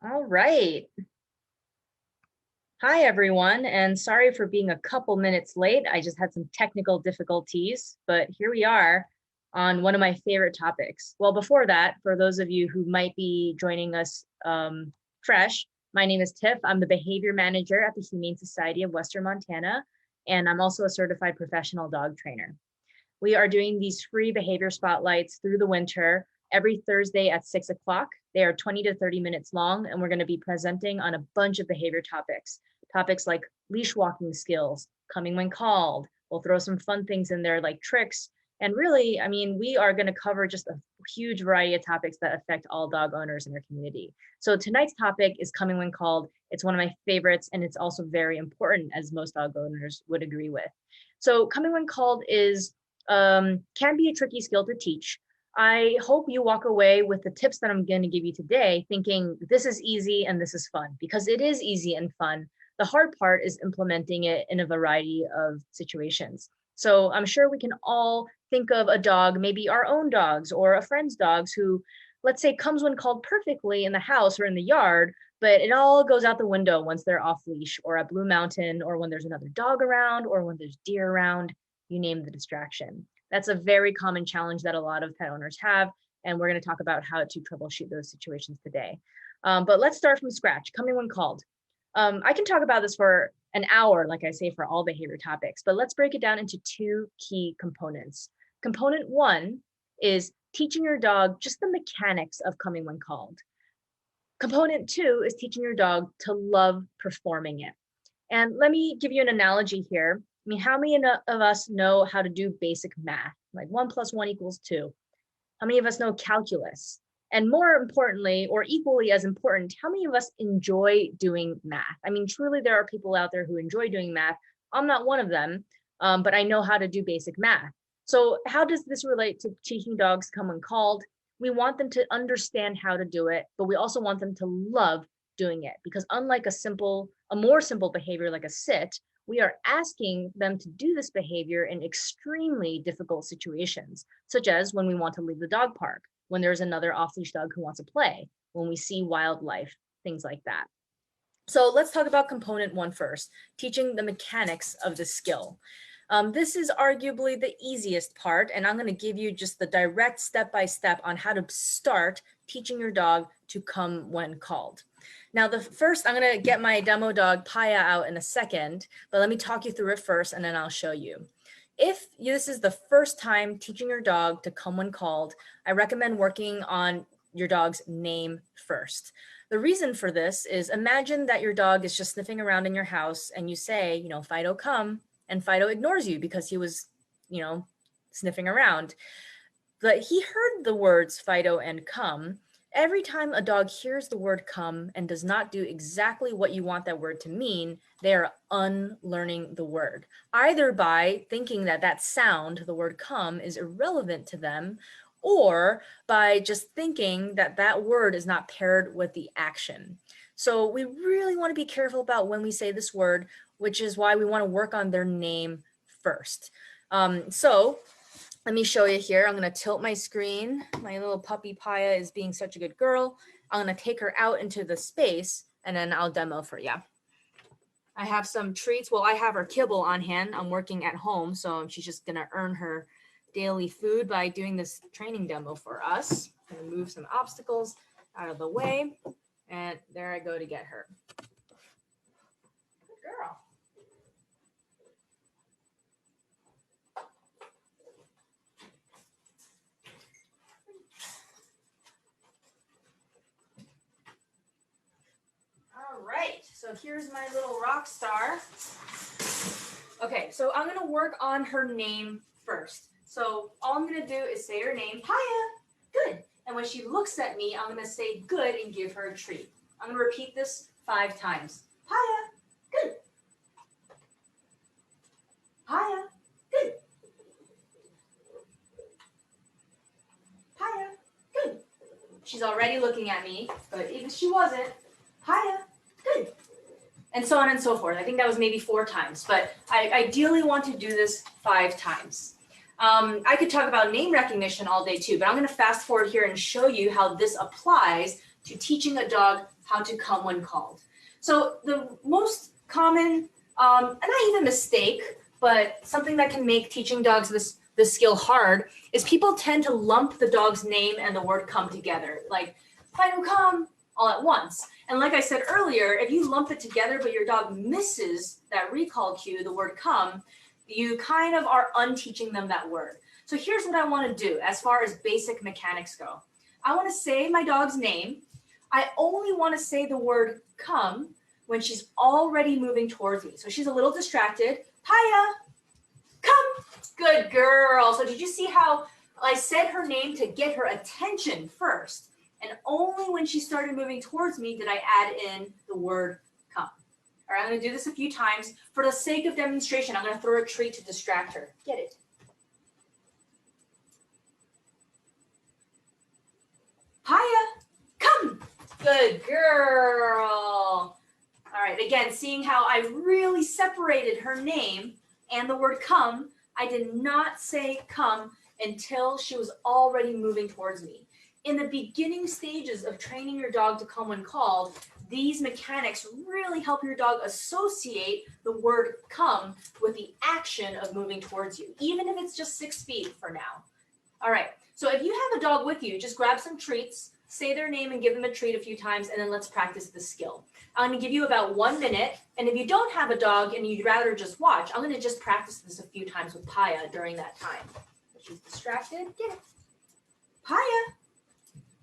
All right. Hi, everyone, and sorry for being a couple minutes late. I just had some technical difficulties, but here we are on one of my favorite topics. Well, before that, for those of you who might be joining us fresh, my name is Tiff. I'm the behavior manager at the Humane Society of Western Montana, and I'm also a certified professional dog trainer. We are doing these free behavior spotlights through the winter every Thursday at 6 o'clock. They are 20 to 30 minutes long, and we're going to be presenting on a bunch of behavior topics. Topics like leash walking skills, coming when called. We'll throw some fun things in there like tricks. And really, I mean, we are going to cover just a huge variety of topics that affect all dog owners in our community. So tonight's topic is coming when called. It's one of my favorites, and it's also very important, as most dog owners would agree with. So coming when called can be a tricky skill to teach. I hope you walk away with the tips that I'm going to give you today thinking this is easy and this is fun, because it is easy and fun. The hard part is implementing it in a variety of situations. So I'm sure we can all think of a dog, maybe our own dogs or a friend's dogs who, let's say, comes when called perfectly in the house or in the yard, but it all goes out the window once they're off leash or at Blue Mountain, or when there's another dog around, or when there's deer around. You name the distraction. That's a very common challenge that a lot of pet owners have, and we're going to talk about how to troubleshoot those situations today. But let's start from scratch, coming when called. I can talk about this for an hour, like I say, for all behavior topics, but let's break it down into two key components. Component one is teaching your dog just the mechanics of coming when called. Component two is teaching your dog to love performing it. And let me give you an analogy here. I mean, how many of us know how to do basic math, like 1 + 1 = 2? How many of us know calculus? And more importantly, or equally as important, how many of us enjoy doing math? I mean, truly, there are people out there who enjoy doing math. I'm not one of them, but I know how to do basic math. So how does this relate to teaching dogs come when called? We want them to understand how to do it, but we also want them to love doing it, because unlike a more simple behavior like a sit, we are asking them to do this behavior in extremely difficult situations, such as when we want to leave the dog park, when there's another off-leash dog who wants to play, when we see wildlife, things like that. So let's talk about component one first, teaching the mechanics of the skill. This is arguably the easiest part, and I'm going to give you just the direct step-by-step on how to start teaching your dog to come when called. Now, I'm going to get my demo dog Paya out in a second, but let me talk you through it first, and then I'll show you. If this is the first time teaching your dog to come when called, I recommend working on your dog's name first. The reason for this is, imagine that your dog is just sniffing around in your house and you say, Fido, come, and Fido ignores you because he was, sniffing around. But he heard the words Fido and come. Every time a dog hears the word come and does not do exactly what you want that word to mean, they are unlearning the word, either by thinking that that sound, the word come, is irrelevant to them, or by just thinking that that word is not paired with the action. So we really want to be careful about when we say this word, which is why we want to work on their name first. So let me show you here. I'm going to tilt my screen. My little puppy Paya is being such a good girl. I'm going to take her out into the space, and then I'll demo for you. I have some treats. Well, I have her kibble on hand. I'm working at home, so she's just going to earn her daily food by doing this training demo for us. I'm going to move some obstacles out of the way, and there I go to get her. Good girl. All right, so here's my little rock star. Okay, so I'm gonna work on her name first. So all I'm gonna do is say her name, Paya, good. And when she looks at me, I'm gonna say good and give her a treat. I'm gonna repeat this 5 times. Paya, good. Paya, good. Paya, good. She's already looking at me, but even if she wasn't, Paya, good. And so on and so forth. I think that was maybe 4 times, but I ideally want to do this 5 times. I could talk about name recognition all day too, but I'm going to fast forward here and show you how this applies to teaching a dog how to come when called. So the most common, and not even mistake, but something that can make teaching dogs this skill hard is people tend to lump the dog's name and the word come together, like Fido come all at once. And like I said earlier, if you lump it together but your dog misses that recall cue, the word come, you kind of are unteaching them that word. So here's what I want to do as far as basic mechanics go. I want to say my dog's name. I only want to say the word come when she's already moving towards me. So she's a little distracted. Paya, come. Good girl. So did you see how I said her name to get her attention first? And only when she started moving towards me did I add in the word come. All right, I'm going to do this a few times. For the sake of demonstration, I'm going to throw a treat to distract her. Get it. Paya, come. Good girl. All right, again, seeing how I really separated her name and the word come, I did not say come until she was already moving towards me. In the beginning stages of training your dog to come when called, these mechanics really help your dog associate the word come with the action of moving towards you, even if it's just 6 feet for now. All right, so if you have a dog with you, just grab some treats, say their name and give them a treat a few times, and then let's practice the skill. I'm going to give you about 1 minute, and if you don't have a dog and you'd rather just watch, I'm going to just practice this a few times with Paya during that time. If she's distracted, get it. Paya,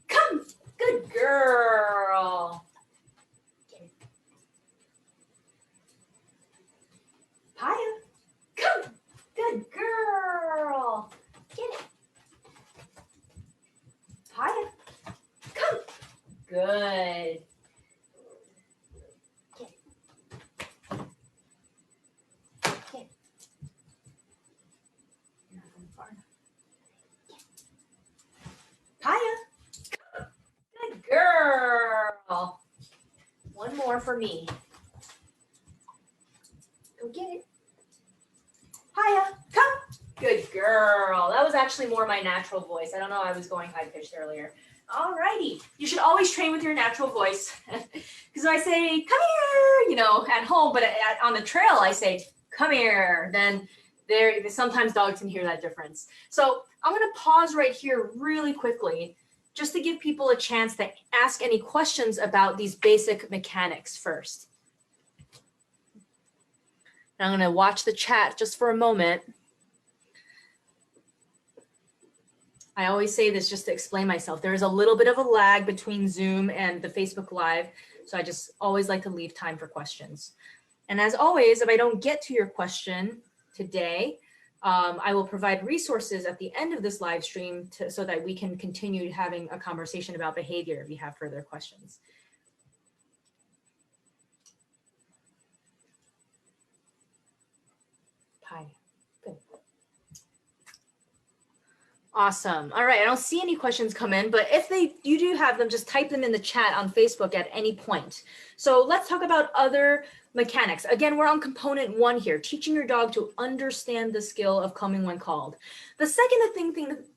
come. Good girl. Get it. Paya, come. Good girl. Get it. Paya, come. Good. Paya, good girl. 1 more for me. Go get it. Paya, come. Good girl. That was actually more my natural voice. I don't know, I was going high-pitched earlier. All righty. You should always train with your natural voice. Because when I say, come here, you know, at home, but on the trail, I say, come here. Then sometimes dogs can hear that difference. So I'm going to pause right here really quickly just to give people a chance to ask any questions about these basic mechanics first. And I'm going to watch the chat just for a moment. I always say this just to explain myself. There is a little bit of a lag between Zoom and the Facebook Live, so I just always like to leave time for questions. And as always, if I don't get to your question today, I will provide resources at the end of this live stream so that we can continue having a conversation about behavior if you have further questions. Hi. Good. Awesome. All right. I don't see any questions come in, but if you do have them, just type them in the chat on Facebook at any point. So let's talk about other mechanics. Again, we're on component 1 here, teaching your dog to understand the skill of coming when called. The second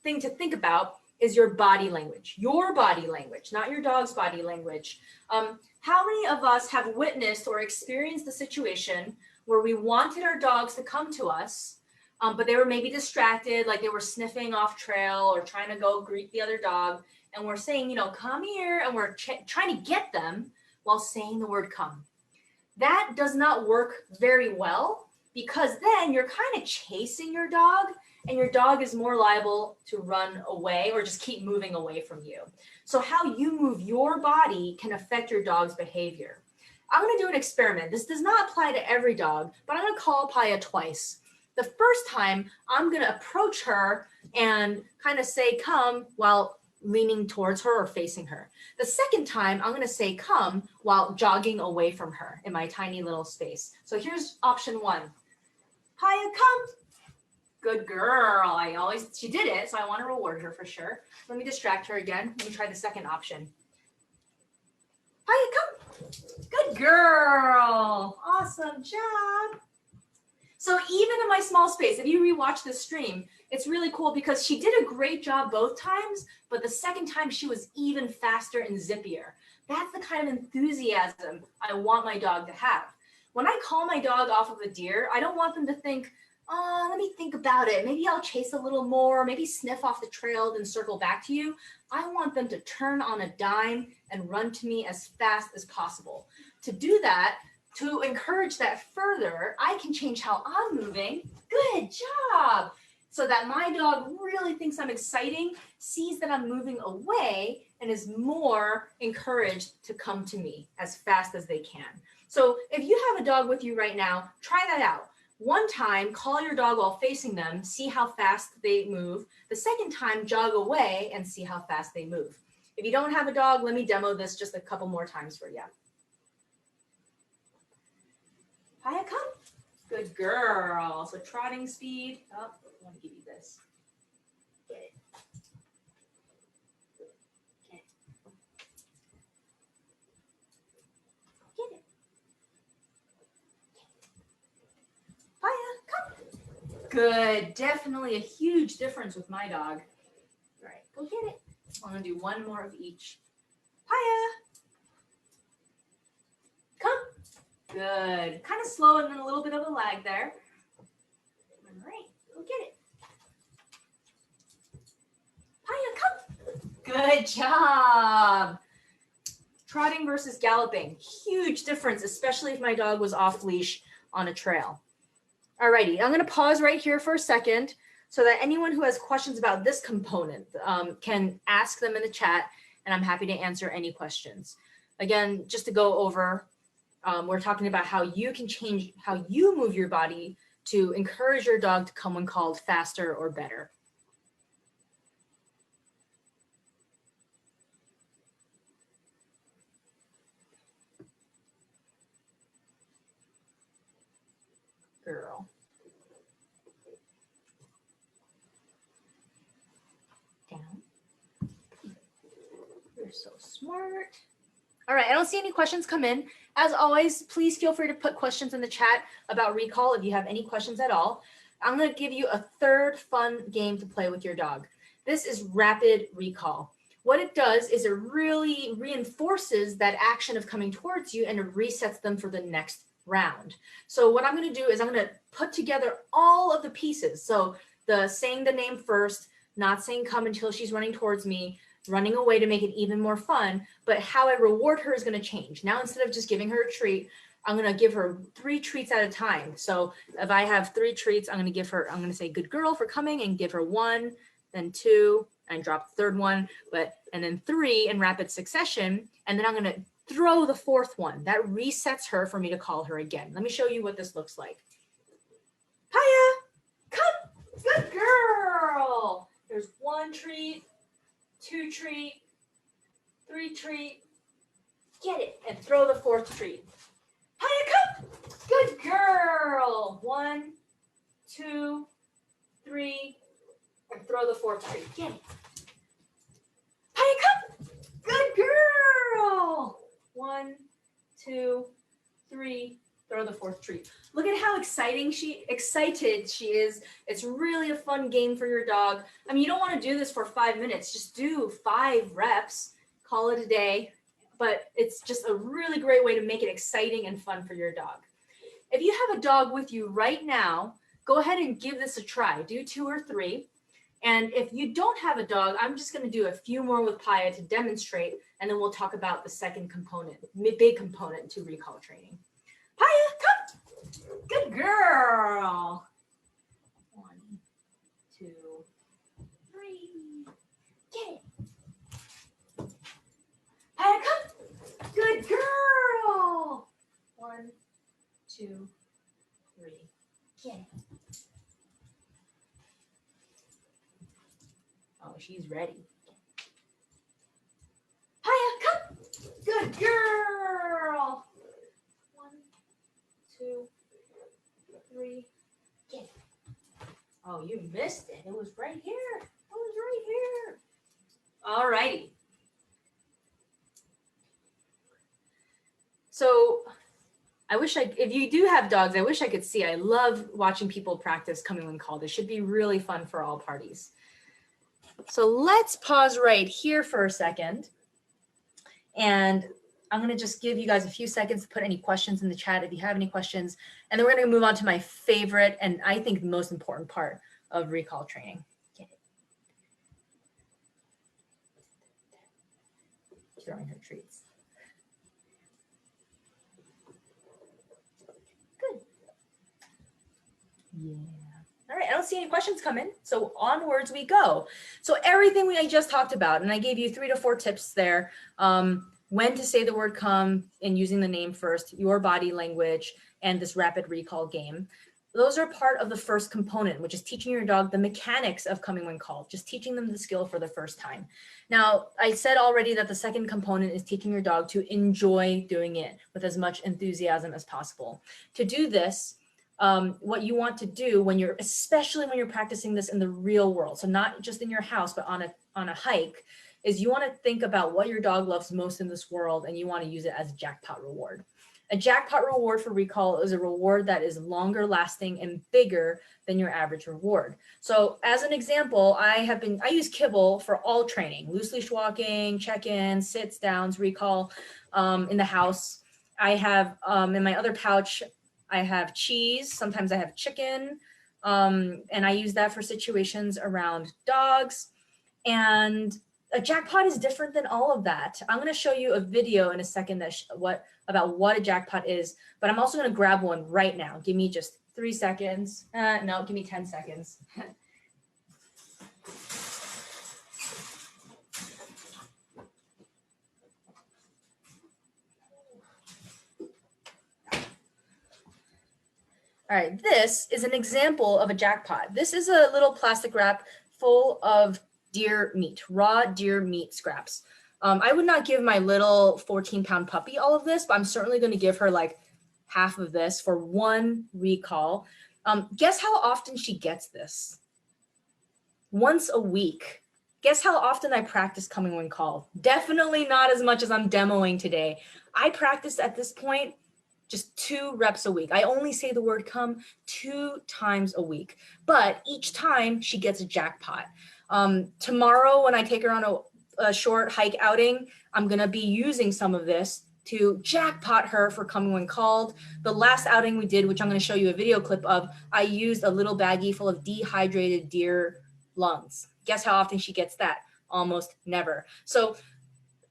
thing to think about is your body language, not your dog's body language. How many of us have witnessed or experienced the situation where we wanted our dogs to come to us, but they were maybe distracted, like they were sniffing off trail or trying to go greet the other dog. And we're saying, you know, come here, and we're trying to get them while saying the word come. That does not work very well, because then you're kind of chasing your dog, and your dog is more liable to run away or just keep moving away from you. So how you move your body can affect your dog's behavior. I'm going to do an experiment. This does not apply to every dog, but I'm going to call Paya twice. The first time, I'm going to approach her and kind of say come while leaning towards her or facing her. The second time, I'm going to say come while jogging away from her in my tiny little space. So here's option 1. Paya, come. Good girl. She did it, so I want to reward her for sure. Let me distract her again. Let me try the second option. Paya, come. Good girl. Awesome job. So even in my small space, if you rewatch this stream, it's really cool because she did a great job both times, but the second time she was even faster and zippier. That's the kind of enthusiasm I want my dog to have. When I call my dog off of a deer, I don't want them to think, oh, let me think about it. Maybe I'll chase a little more, maybe sniff off the trail, then circle back to you. I want them to turn on a dime and run to me as fast as possible. To do that, to encourage that further, I can change how I'm moving. Good job. So that my dog really thinks I'm exciting, sees that I'm moving away, and is more encouraged to come to me as fast as they can. So if you have a dog with you right now, try that out. One time, call your dog while facing them, see how fast they move. The second time, jog away and see how fast they move. If you don't have a dog, let me demo this just a couple more times for you. Hiya, come. Good girl. So trotting speed. Oh, I want to give you this. Get it. Okay. Get it. Hiya, come. Good. Definitely a huge difference with my dog. All right, go get it. I'm going to do one more of each. Hiya. Come. Good. Kind of slow and then a little bit of a lag there. All right, go get it. Hiya, come. Good job. Trotting versus galloping. Huge difference, especially if my dog was off leash on a trail. All righty, I'm going to pause right here for a second so that anyone who has questions about this component can ask them in the chat, and I'm happy to answer any questions. Again, just to go over, we're talking about how you can change how you move your body to encourage your dog to come when called faster or better. Girl. Down. You're so smart. All right, I don't see any questions come in. As always, please feel free to put questions in the chat about recall if you have any questions at all. I'm going to give you a third fun game to play with your dog. This is rapid recall. What it does is it really reinforces that action of coming towards you and it resets them for the next round. So what I'm going to do is I'm going to put together all of the pieces. So the saying the name first, not saying come until she's running towards me, running away to make it even more fun, but how I reward her is going to change. Now, instead of just giving her a treat, I'm going to give her 3 treats at a time. So if I have 3 treats, I'm going to say good girl for coming and give her 1, then 2, and drop the 3rd one, and then 3 in rapid succession. And then I'm going to throw the 4th one. That resets her for me to call her again. Let me show you what this looks like. Hiya, come, good girl. There's 1 treat, 2 treat, 3 treat, get it, and throw the 4th treat. Hiya, come, good girl. 1, 2, 3, and throw the 4th treat. Get it. Hiya, come, good girl. 1, 2, 3, throw the 4th treat. Look at how excited she is. It's really a fun game for your dog. I mean, you don't want to do this for 5 minutes. Just do 5 reps, call it a day. But it's just a really great way to make it exciting and fun for your dog. If you have a dog with you right now, go ahead and give this a try. Do 2 or 3. And if you don't have a dog, I'm just going to do a few more with Paya to demonstrate, and then we'll talk about the second component, big component to recall training. Paya, come. Good girl. 1, 2, 3. Get it. Paya, come. Good girl. 1, 2, 3. Get it. Oh, she's ready. Paya, come. Good girl. 1, 2, 3. Get it. Oh, you missed it. It was right here. It was right here. All righty. So if you do have dogs, I wish I could see. I love watching people practice coming when called. It should be really fun for all parties. So let's pause right here for a second. And I'm going to just give you guys a few seconds to put any questions in the chat if you have any questions. And then we're going to move on to my favorite and I think the most important part of recall training. Throwing her treats. Good. Yeah. All right, I don't see any questions come in, so onwards we go. So everything I just talked about, and I gave you 3 to 4 tips there. When to say the word come and using the name first, your body language, and this rapid recall game. Those are part of the first component, which is teaching your dog the mechanics of coming when called, just teaching them the skill for the first time. Now, I said already that the second component is teaching your dog to enjoy doing it with as much enthusiasm as possible. To do this, what you want to do when you're, especially when you're practicing this in the real world, so not just in your house, but on a hike, is you want to think about what your dog loves most in this world, and you want to use it as a jackpot reward. A jackpot reward for recall is a reward that is longer lasting and bigger than your average reward. So as an example, I use kibble for all training, loose leash walking, check-ins, sits, downs, recall in the house. I have in my other pouch, I have cheese. Sometimes I have chicken. And I use that for situations around dogs. And a jackpot is different than all of that. I'm going to show you a video in a second about what a jackpot is, but I'm also going to grab one right now. Give me just 3 seconds. No, give me 10 seconds. All right, this is an example of a jackpot. This is a little plastic wrap full of deer meat, raw deer meat scraps. I would not give my little 14-pound puppy all of this, but I'm certainly going to give her like half of this for one recall. Guess how often she gets this? Once a week. Guess how often I practice coming when called? Definitely not as much as I'm demoing today. I practice at this point just 2 reps a week. I only say the word come 2 times a week, but each time she gets a jackpot. Tomorrow when I take her on a short hike outing, I'm gonna be using some of this to jackpot her for coming when called. The last outing we did, which I'm gonna show you a video clip of, I used a little baggie full of dehydrated deer lungs. Guess how often she gets that? Almost never. So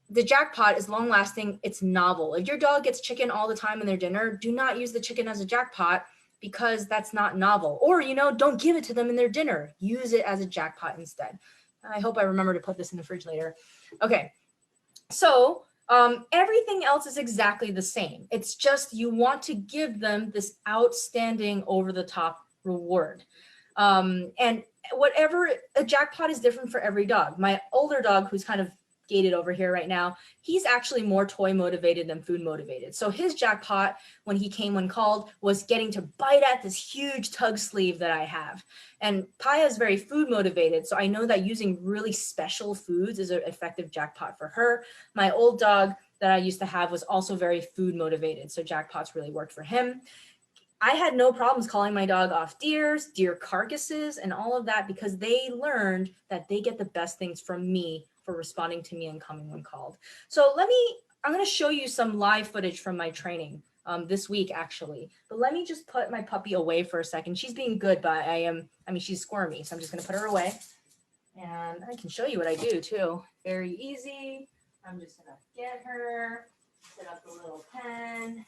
the jackpot is long lasting, it's novel. If your dog gets chicken all the time in their dinner, do not use the chicken as a jackpot because that's not novel. Or, don't give it to them in their dinner. Use it as a jackpot instead. I hope I remember to put this in the fridge later. Okay, so everything else is exactly the same. It's just you want to give them this outstanding over-the-top reward. And whatever, a jackpot is different for every dog. My older dog, who's kind of gated over here right now, he's actually more toy motivated than food motivated. So his jackpot when he came when called was getting to bite at this huge tug sleeve that I have. And Paya is very food motivated. So I know that using really special foods is an effective jackpot for her. My old dog that I used to have was also very food motivated. So jackpots really worked for him. I had no problems calling my dog off deer carcasses and all of that because they learned that they get the best things from me for responding to me and coming when called. So I'm going to show you some live footage from my training this week actually, but let me just put my puppy away for a second. She's being good, but she's squirmy. So I'm just going to put her away and I can show you what I do too. Very easy. I'm just going to get her, set up the little pen.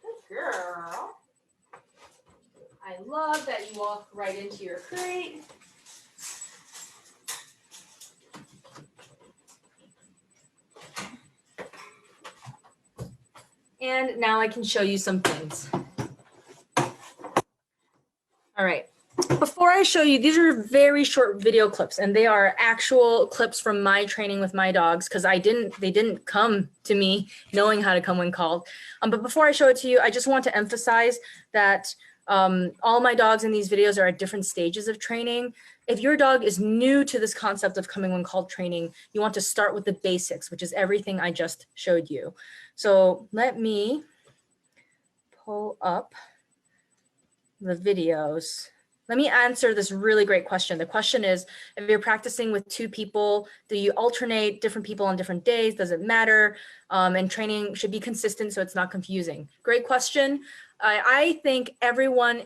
Good girl. I love that you walk right into your crate. And now I can show you some things. All right. Before I show you, these are very short video clips and they are actual clips from my training with my dogs because they didn't come to me knowing how to come when called. But before I show it to you, I just want to emphasize that all my dogs in these videos are at different stages of training. If your dog is new to this concept of coming when called training, you want to start with the basics, which is everything I just showed you. So let me pull up the videos. Let me answer this really great question. The question is, if you're practicing with 2 people, do you alternate different people on different days? Does it matter? And training should be consistent so it's not confusing. Great question. I think everyone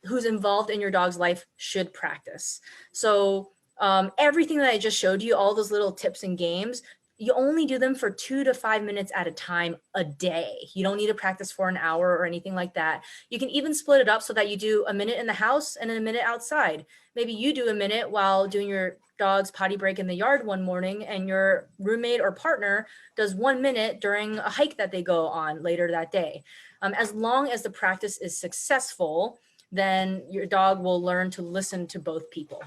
who's involved in your dog's life should practice. So everything that I just showed you, all those little tips and games, you only do them for 2 to 5 minutes at a time a day. You don't need to practice for an hour or anything like that. You can even split it up so that you do a minute in the house and then a minute outside. Maybe you do a minute while doing your dog's potty break in the yard one morning, and your roommate or partner does 1 minute during a hike that they go on later that day. As long as the practice is successful, then your dog will learn to listen to both people.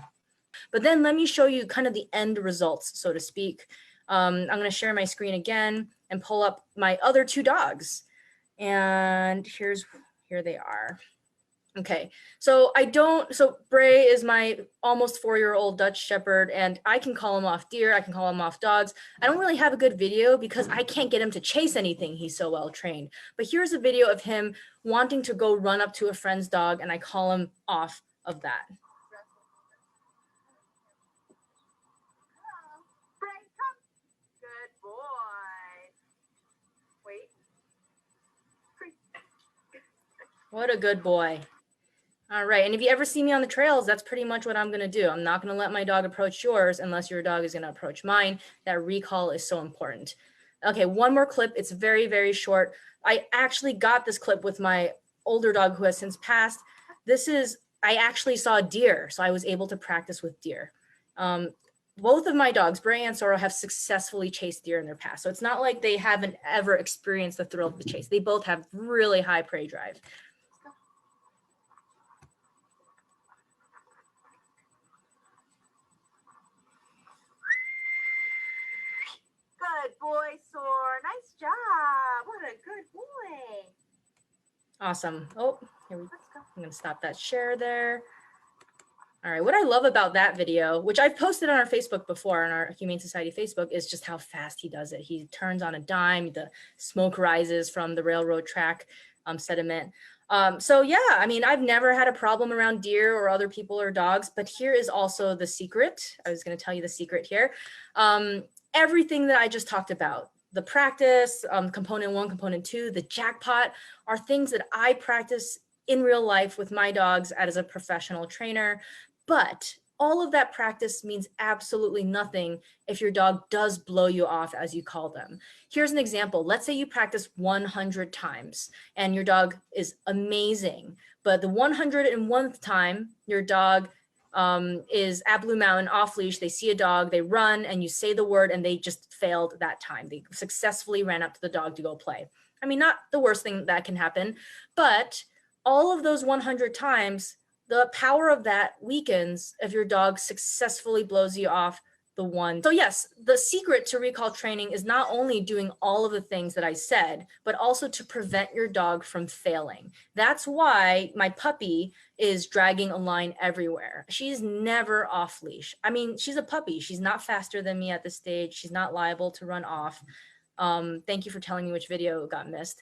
But then let me show you kind of the end results, so to speak. I'm going to share my screen again and pull up my other 2 dogs. And here they are. Okay, so Bray is my almost 4-year-old Dutch Shepherd, and I can call him off deer, I can call him off dogs. I don't really have a good video because I can't get him to chase anything. He's so well trained. But here's a video of him wanting to go run up to a friend's dog, and I call him off of that. What a good boy. All right, and if you ever see me on the trails, that's pretty much what I'm gonna do. I'm not gonna let my dog approach yours unless your dog is gonna approach mine. That recall is so important. Okay, one more clip. It's very, very short. I actually got this clip with my older dog who has since passed. I actually saw a deer, so I was able to practice with deer. Both of my dogs, Bray and Sorrel, have successfully chased deer in their past. So it's not like they haven't ever experienced the thrill of the chase. They both have really high prey drive. Good boy, Sor. Nice job. What a good boy. Awesome. Oh, here we go. I'm going to stop that share there. All right. What I love about that video, which I've posted on our Facebook before, on our Humane Society Facebook, is just how fast he does it. He turns on a dime. The smoke rises from the railroad track sediment. So yeah, I mean, I've never had a problem around deer or other people or dogs, but here is also the secret. I was going to tell you the secret here. Everything that I just talked about, the practice, component 1, component 2, the jackpot, are things that I practice in real life with my dogs as a professional trainer. But all of that practice means absolutely nothing if your dog does blow you off, as you call them. Here's an example. Let's say you practice 100 times and your dog is amazing, but the 101st time your dog is at Blue Mountain off leash, they see a dog, they run, and you say the word and they just failed that time. They successfully ran up to the dog to go play. I mean, not the worst thing that can happen, but all of those 100 times, the power of that weakens if your dog successfully blows you off the one. So yes, the secret to recall training is not only doing all of the things that I said, but also to prevent your dog from failing. That's why my puppy is dragging a line everywhere. She's never off leash. I mean, she's a puppy. She's not faster than me at this stage. She's not liable to run off. Thank you for telling me which video got missed.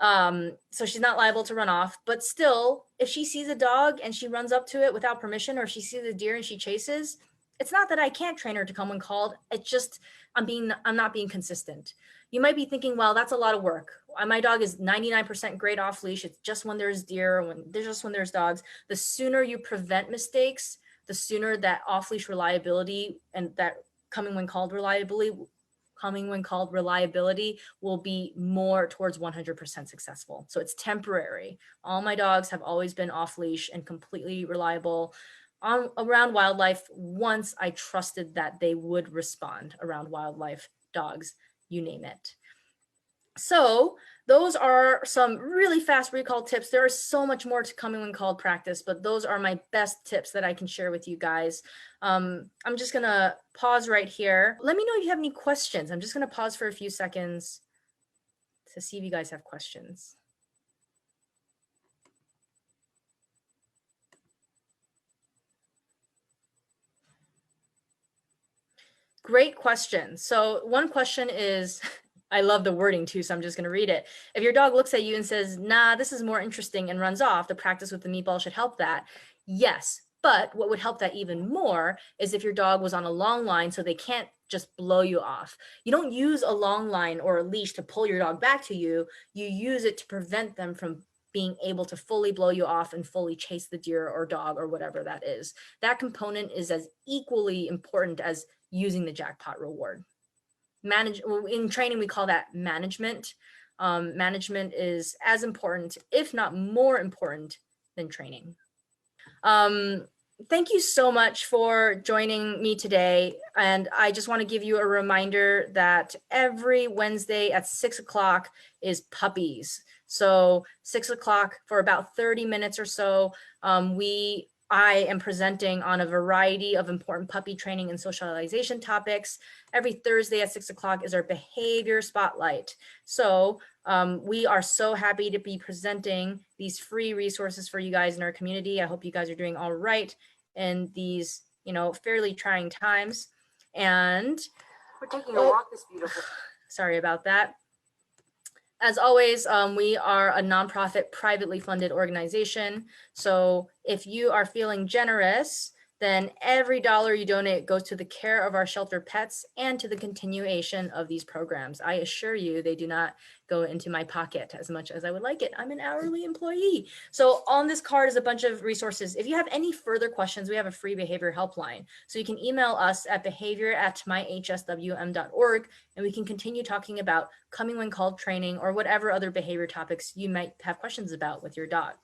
So she's not liable to run off, but still, if she sees a dog and she runs up to it without permission, or if she sees a deer and she chases, it's not that I can't train her to come when called. It's just I'm not being consistent. You might be thinking, well, that's a lot of work. My dog is 99% great off leash. It's just when there's deer, when there's dogs. The sooner you prevent mistakes, the sooner that off leash reliability and that coming when called reliability will be more towards 100% successful. So it's temporary. All my dogs have always been off leash and completely reliable around wildlife once I trusted that they would respond around wildlife, dogs, you name it. So those are some really fast recall tips. There is so much more to coming when called practice, but those are my best tips that I can share with you guys. I'm just gonna pause right here. Let me know if you have any questions. I'm just gonna pause for a few seconds to see if you guys have questions. Great question. So one question is, I love the wording too, so I'm just going to read it. If your dog looks at you and says, nah, this is more interesting, and runs off, the practice with the meatball should help that. Yes, but what would help that even more is if your dog was on a long line so they can't just blow you off. You don't use a long line or a leash to pull your dog back to you. You use it to prevent them from being able to fully blow you off and fully chase the deer or dog or whatever that is. That component is as equally important as using the jackpot reward. In training, we call that management. Management is as important, if not more important, than training. Thank you so much for joining me today. And I just want to give you a reminder that every Wednesday at 6 o'clock is puppies. So 6 o'clock for about 30 minutes or so, I am presenting on a variety of important puppy training and socialization topics. Every Thursday at 6 o'clock is our behavior spotlight. So we are so happy to be presenting these free resources for you guys in our community. I hope you guys are doing all right in these, fairly trying times. And we're taking a walk this beautiful. Sorry about that. As always, we are a nonprofit, privately funded organization. So if you are feeling generous, then every dollar you donate goes to the care of our shelter pets and to the continuation of these programs. I assure you, they do not go into my pocket as much as I would like it. I'm an hourly employee. So on this card is a bunch of resources. If you have any further questions, we have a free behavior helpline. So you can email us at behavior@myhswm.org, and we can continue talking about coming when called training or whatever other behavior topics you might have questions about with your dog.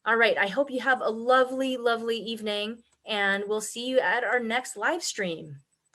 All right, I hope you have a lovely, lovely evening, and we'll see you at our next live stream.